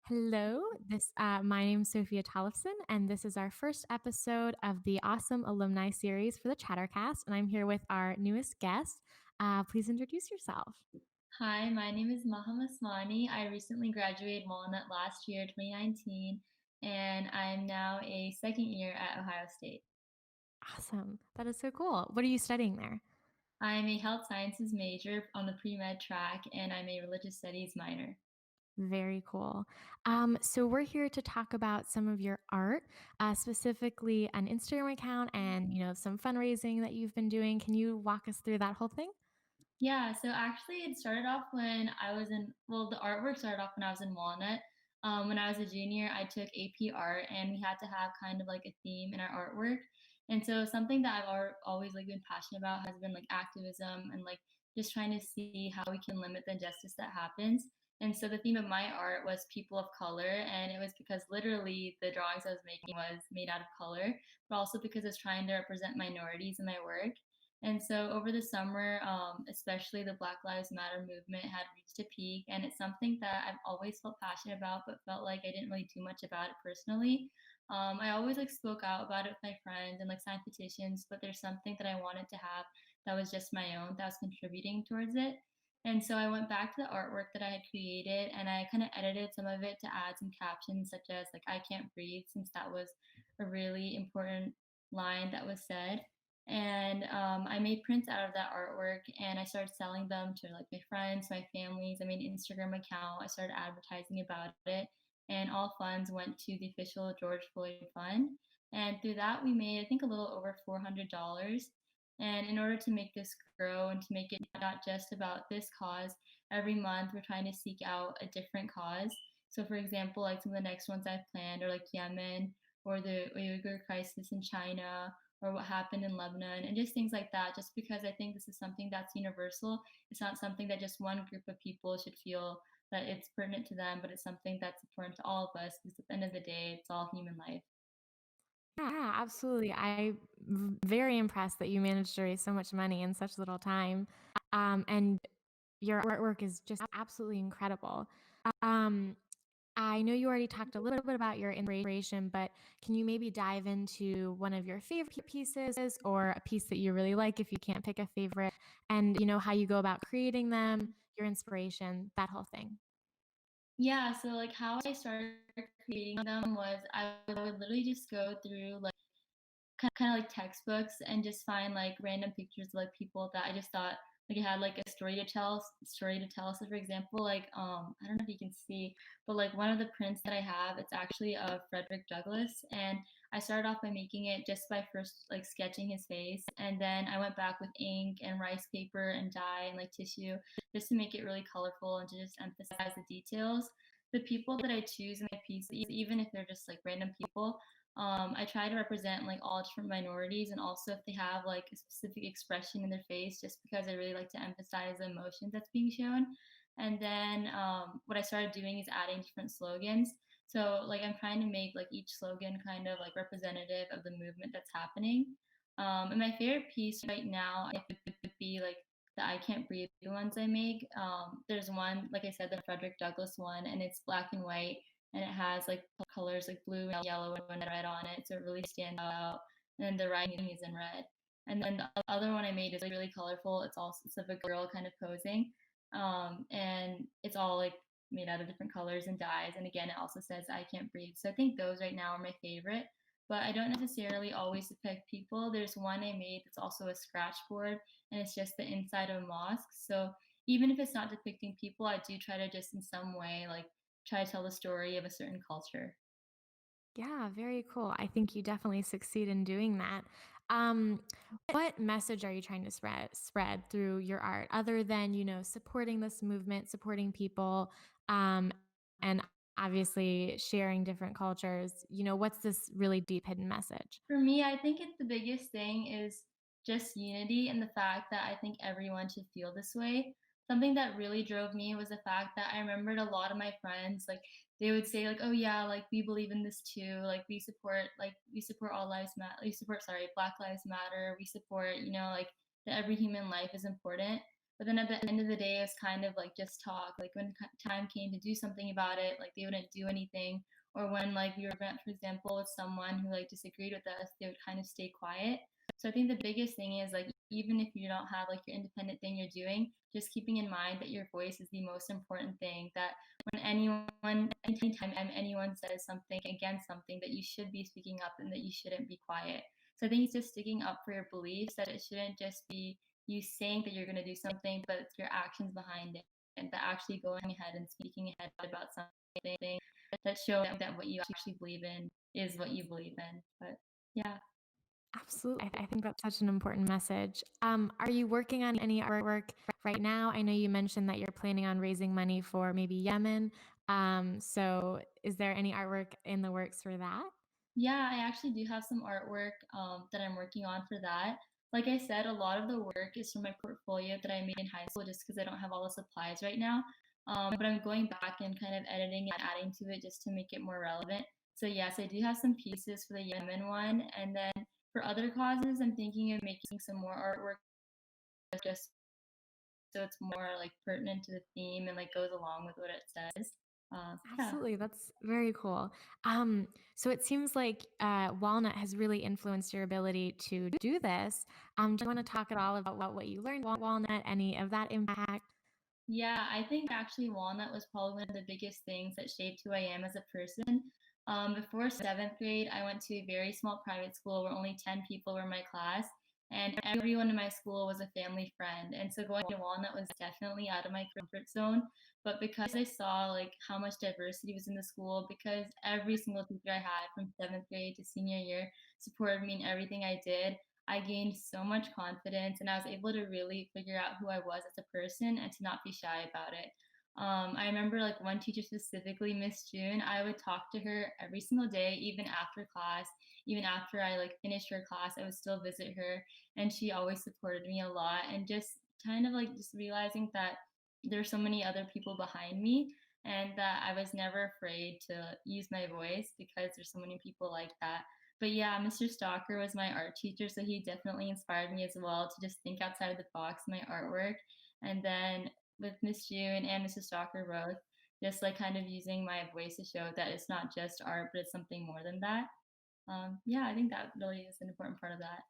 Hello, my name's Sofia Tollefson, and this is our first episode of the awesome alumni series for the Chattercast. And I'm here with our newest guest. Please introduce yourself. Hi, my name is Maham Usmani. I recently graduated Walnut last year, 2019, and I'm now a second year at Ohio State. Awesome. That is so cool. What are you studying there? I'm a health sciences major on the pre-med track, and I'm a religious studies minor. Very cool. So we're here to talk about some of your art, specifically an Instagram account and some fundraising that you've been doing. Can you walk us through that whole thing? Yeah, so actually it started off when the artwork started off when I was in Walnut. When I was a junior, I took AP art and we had to have kind of like a theme in our artwork. And so something that always like been passionate about has been like activism and like just trying to see how we can limit the injustice that happens. And so the theme of my art was people of color, and it was because literally the drawings I was making was made out of color, but also because I was trying to represent minorities in my work. And so over the summer, especially the Black Lives Matter movement had reached a peak, and it's something that I've always felt passionate about, but felt like I didn't really do much about it personally. I always like spoke out about it with my friends and like signed petitions, but there's something that I wanted to have that was just my own, that was contributing towards it. And so I went back to the artwork that I had created and I kind of edited some of it to add some captions such as like I can't breathe, since that was a really important line that was said. And I made prints out of that artwork and I started selling them to like my friends, my families. I made an Instagram account. I started advertising about it, and all funds went to the official George Floyd Fund. And through that, we made, I think, a little over $400. And in order to make this grow and to make it not just about this cause, every month we're trying to seek out a different cause. So, for example, like some of the next ones I've planned are like Yemen or the Uyghur crisis in China or what happened in Lebanon and just things like that, just because I think this is something that's universal. It's not something that just one group of people should feel that it's pertinent to them, but it's something that's important to all of us because at the end of the day, it's all human life. Yeah, absolutely. Very impressed that you managed to raise so much money in such little time. And your artwork is just absolutely incredible. Um, I know you already talked a little bit about your inspiration, but can you maybe dive into one of your favorite pieces or a piece that you really like if you can't pick a favorite and how you go about creating them, your inspiration, that whole thing? Yeah, so like how I started creating them was I would literally just go through like kind of like textbooks and just find like random pictures of like people that I just thought like it had like a story to tell. So for example, like I don't know if you can see, but like one of the prints that I have, it's actually of Frederick Douglass, and I started off by making it just by first like sketching his face, and then I went back with ink and rice paper and dye and like tissue just to make it really colorful and to just emphasize the details. The people that I choose in my pieces, even if they're just like random people, I try to represent like all different minorities, and also if they have like a specific expression in their face, just because I really like to emphasize the emotions that's being shown. And then what I started doing is adding different slogans. So like I'm trying to make like each slogan kind of like representative of the movement that's happening. And my favorite piece right now I think would be like the I Can't Breathe ones I make. There's one, like I said, the Frederick Douglass one, and it's black and white, and it has like colors like blue and yellow and red on it, so it really stands out. And then the writing is in red. And then the other one I made is like really colorful. It's of a girl kind of posing, and it's all like made out of different colors and dyes. And again, it also says I can't breathe. So I think those right now are my favorite. But I don't necessarily always depict people. There's one I made that's also a scratch board, and it's just the inside of a mosque. So even if it's not depicting people, I do try to just in some way like try to tell the story of a certain culture. Yeah, very cool. I think you definitely succeed in doing that. Um, what message are you trying to spread through your art other than, supporting this movement, supporting people, um, and obviously sharing different cultures? What's this really deep hidden message? For me, I think the biggest thing is just unity and the fact that I think everyone should feel this way. Something that really drove me was the fact that I remembered a lot of my friends, like they would say like, "Oh yeah, like we believe in this too. Like we support all lives matter. We support, sorry, Black Lives Matter. We support, like that every human life is important." But then at the end of the day, it's kind of like just talk. Like when time came to do something about it, like they wouldn't do anything. Or when like we were, for example, with someone who like disagreed with us, they would kind of stay quiet. So I think the biggest thing is like even if you don't have like your independent thing you're doing, just keeping in mind that your voice is the most important thing. That when anytime anyone says something against something, that you should be speaking up and that you shouldn't be quiet. So I think it's just sticking up for your beliefs, that it shouldn't just be you saying that you're going to do something, but it's your actions behind it, and that actually going ahead and speaking ahead about something that show that what you actually believe in is what you believe in. But yeah. Absolutely. I think that's such an important message. Are you working on any artwork right now? I know you mentioned that you're planning on raising money for maybe Yemen. So is there any artwork in the works for that? Yeah, I actually do have some artwork that I'm working on for that. Like I said, a lot of the work is from my portfolio that I made in high school just because I don't have all the supplies right now. But I'm going back and kind of editing and adding to it just to make it more relevant. So, yes, I do have some pieces for the Yemen one. And then for other causes, I'm thinking of making some more artwork just so it's more like pertinent to the theme and like goes along with what it says. Yeah. Absolutely. That's very cool. So it seems like Walnut has really influenced your ability to do this. Do you want to talk at all about what you learned at Walnut, any of that impact? Yeah, I think actually Walnut was probably one of the biggest things that shaped who I am as a person. Before seventh grade, I went to a very small private school where only 10 people were in my class, and everyone in my school was a family friend. And so going to Walnut was definitely out of my comfort zone. But because I saw like how much diversity was in the school, because every single teacher I had from seventh grade to senior year supported me in everything I did, I gained so much confidence and I was able to really figure out who I was as a person and to not be shy about it. I remember like one teacher specifically, Miss June, I would talk to her every single day, even after class, even after I like finished her class, I would still visit her and she always supported me a lot and just kind of like just realizing that there's so many other people behind me and that I was never afraid to use my voice because there's so many people like that. But yeah, Mr. Stalker was my art teacher, so he definitely inspired me as well to just think outside of the box in my artwork. And then with Miss June and Mr. Stalker both, just like kind of using my voice to show that it's not just art, but it's something more than that. Yeah, I think that really is an important part of that.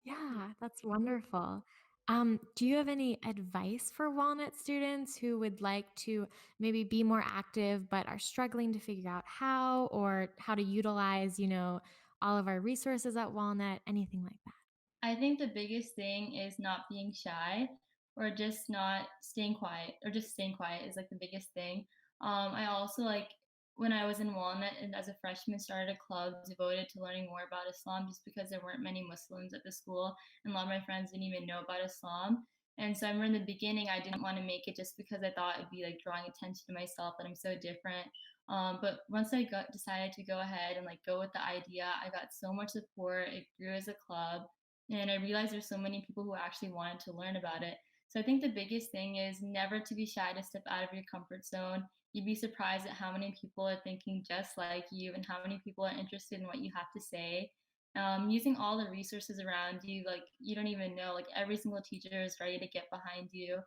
Yeah, that's wonderful. Do you have any advice for Walnut students who would like to maybe be more active but are struggling to figure out how or how to utilize, all of our resources at Walnut, anything like that? I think the biggest thing is not being shy or just not staying quiet or just staying quiet is like the biggest thing. I also like when I was in Walnut and as a freshman started a club devoted to learning more about Islam just because there weren't many Muslims at the school and a lot of my friends didn't even know about Islam. And so I remember in the beginning I didn't want to make it just because I thought it'd be like drawing attention to myself that I'm so different. But once I decided to go ahead and like go with the idea, I got so much support. It grew as a club and I realized there's so many people who actually wanted to learn about it. So I think the biggest thing is never to be shy to step out of your comfort zone. You'd be surprised at how many people are thinking just like you and how many people are interested in what you have to say. Using all the resources around you, like you don't even know, like every single teacher is ready to get behind you.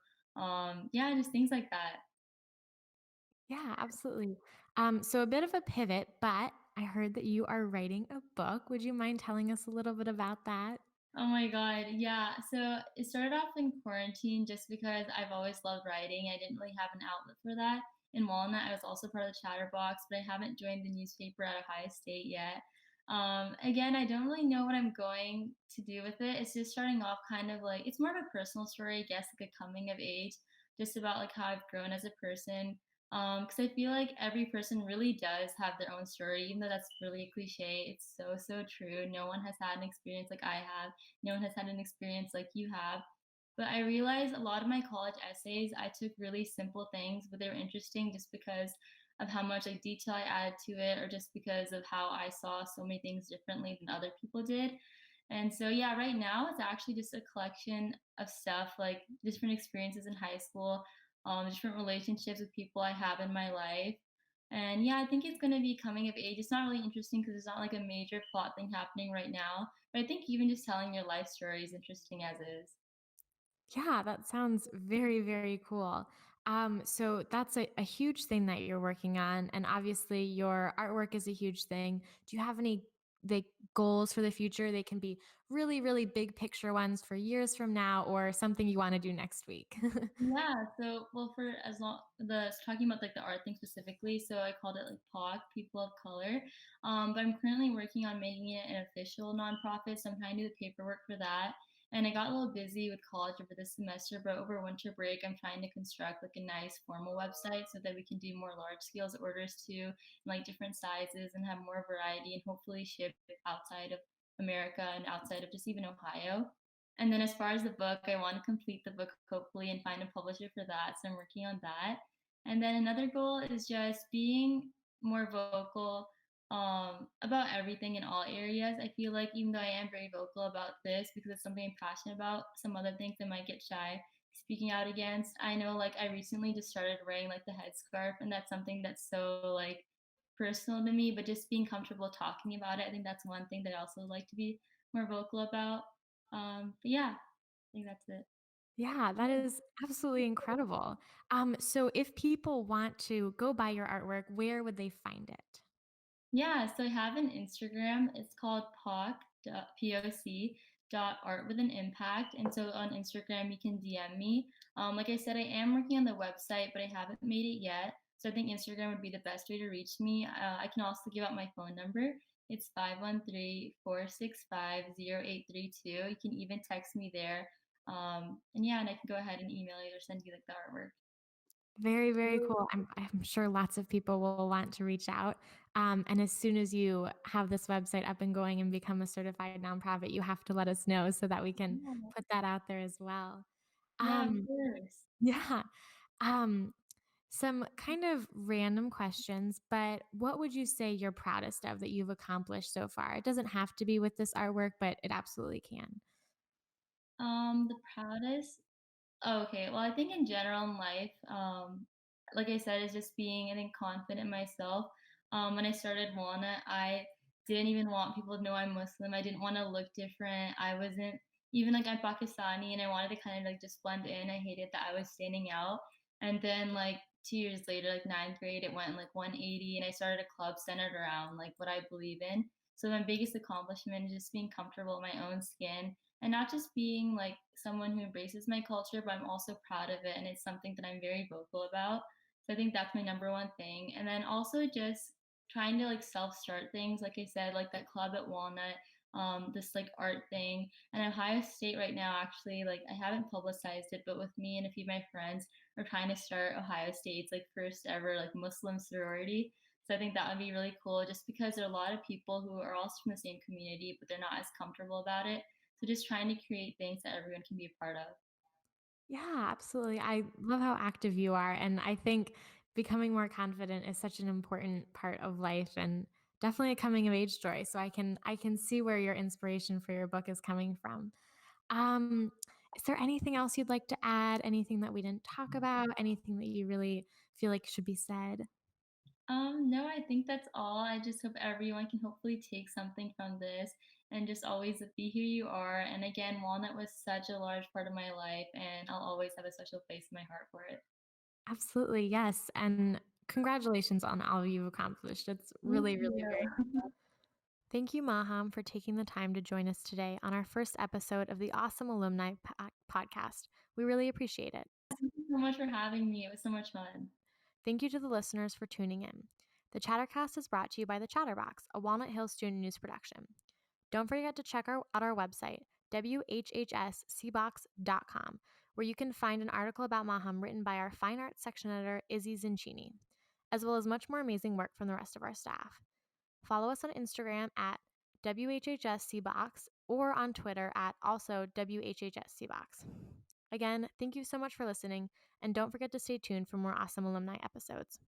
Yeah, just things like that. Yeah, absolutely. So a bit of a pivot, but I heard that you are writing a book. Would you mind telling us a little bit about that? Oh my God. Yeah. So it started off in quarantine just because I've always loved writing. I didn't really have an outlet for that. In Walnut, I was also part of the Chatterbox, but I haven't joined the newspaper at Ohio State yet. Again, I don't really know what I'm going to do with it. It's just starting off kind of like it's more of a personal story, I guess, like a coming of age, just about like how I've grown as a person. Because I feel like every person really does have their own story, even though that's really a cliche. It's so, so true. No one has had an experience like I have. No one has had an experience like you have. But I realized a lot of my college essays, I took really simple things, but they were interesting just because of how much like detail I added to it, or just because of how I saw so many things differently than other people did. And so, yeah, right now it's actually just a collection of stuff like different experiences in high school, different relationships with people I have in my life. And yeah, I think it's going to be coming of age. It's not really interesting because it's not like a major plot thing happening right now. But I think even just telling your life story is interesting as is. Yeah, that sounds very, very cool. So that's a huge thing that you're working on. And obviously, your artwork is a huge thing. Do you have any like goals for the future? They can be really, really big picture ones for years from now or something you want to do next week. Yeah, so well for as long the talking about like the art thing specifically, so I called it like POC, People of Color. But I'm currently working on making it an official nonprofit, so I'm trying to do the paperwork for that. And I got a little busy with college over this semester, but over winter break, I'm trying to construct like a nice formal website so that we can do more large scales orders too, in like different sizes and have more variety and hopefully ship it outside of America and outside of just even Ohio. And then as far as the book, I want to complete the book hopefully and find a publisher for that. So I'm working on that. And then another goal is just being more vocal about everything in all areas. I feel like even though I am very vocal about this because it's something I'm passionate about, some other things I might get shy speaking out against. I know like I recently just started wearing like the headscarf and that's something that's so like personal to me, but just being comfortable talking about it, I think that's one thing that I also like to be more vocal about. But yeah, I think that's it. Yeah, that is absolutely incredible. So if people want to go buy your artwork, where would they find it? Yeah, so I have an Instagram. It's called POC dot art with an impact. And so on Instagram, you can DM me. Like I said, I am working on the website, but I haven't made it yet. So I think Instagram would be the best way to reach me. I can also give out my phone number. It's 513-465-0832. You can even text me there. And yeah, and I can go ahead and email you or send you like the artwork. Very, very cool. I'm sure lots of people will want to reach out. And as soon as you have this website up and going and become a certified nonprofit, you have to let us know so that we can Yeah, put that out there as well. yeah, of Um, course. yeah. Um, some kind of random questions, but what would you say you're proudest of that you've accomplished so far? It doesn't have to be with this artwork, but it absolutely can. The proudest. Oh, okay. Well, I think in general in life, like I said, is just being, I think, confident in myself. When I started Walnut, I didn't even want people to know I'm Muslim. I didn't want to look different. I wasn't even like I'm Pakistani, and I wanted to kind of like just blend in. I hated that I was standing out. And then like 2 years later, like ninth grade, it went like 180, and I started a club centered around like what I believe in. So my biggest accomplishment is just being comfortable in my own skin and not just being like someone who embraces my culture, but I'm also proud of it and it's something that I'm very vocal about. So I think that's my number one thing. And then also just trying to like self-start things, like I said, like that club at Walnut, this like art thing. And Ohio State right now, actually, like I haven't publicized it, but with me and a few of my friends are trying to start Ohio State's like first ever like Muslim sorority. So I think that would be really cool just because there are a lot of people who are also from the same community, but they're not as comfortable about it. So just trying to create things that everyone can be a part of. Yeah, absolutely. I love how active you are. And I think becoming more confident is such an important part of life and definitely a coming of age story. So I can see where your inspiration for your book is coming from. Um, is there anything else you'd like to add? Anything that we didn't talk about? Anything that you really feel like should be said? No, I think that's all. I just hope everyone can hopefully take something from this and just always be who you are. And again, Walnut was such a large part of my life, and I'll always have a special place in my heart for it. Absolutely, yes. And congratulations on all you've accomplished. It's Thank really, really very you. Thank you, Maham, for taking the time to join us today on our first episode of the Awesome Alumni podcast. We really appreciate it. Thank you so much for having me. It was so much fun. Thank you to the listeners for tuning in. The Chattercast is brought to you by the Chatterbox, a Walnut Hills student news production. Don't forget to check out our website, WHHSCbox.com, where you can find an article about Maham written by our fine arts section editor, Izzy Zincini, as well as much more amazing work from the rest of our staff. Follow us on Instagram at WHHSCbox or on Twitter at also WHHSCbox. Again, thank you so much for listening, and don't forget to stay tuned for more awesome alumni episodes.